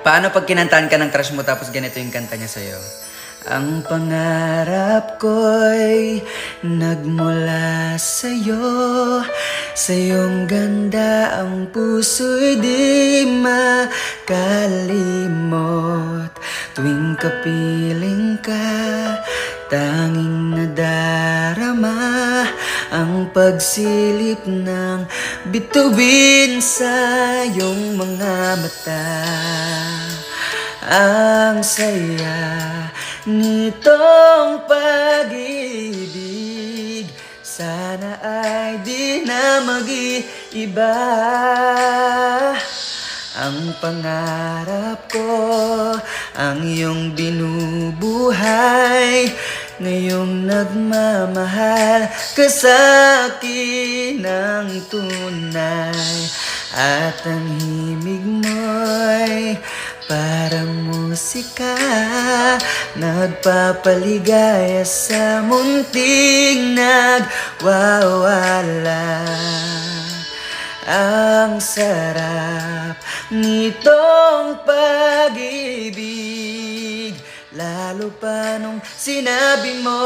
Paano pag kinantahan ka ng crush mo tapos ganito yung kanta niya sa'yo? Ang pangarap ko'y nagmula sa'yo. Sa iyong ganda ang puso'y di makalimot. Tuwing kapiling ka, tanging nadarama ang pagsilip ng bituin sa iyong mga mata. Ang saya nitong pag-ibig, sana ay di na mag-iiba. Ang pangarap ko, ang iyong binubuhay, ngayong nagmamahal ka sa akin ng tunay. At ang himig mo'y parang musika, nagpapaligaya sa munting nagwawala. Ang sarap nitong pag-ibig, lalo pa nung sinabi mo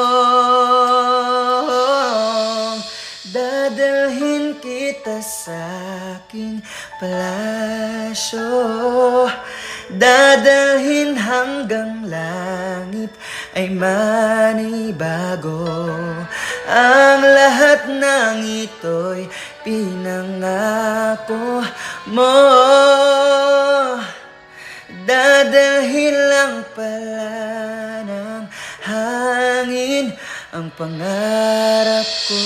dadalhin kita sa aking palasyo, dadalhin hanggang langit ay manibago. Ang lahat ng ito'y pinangako mo, dadalhin lang pala ng hangin ang pangarap ko.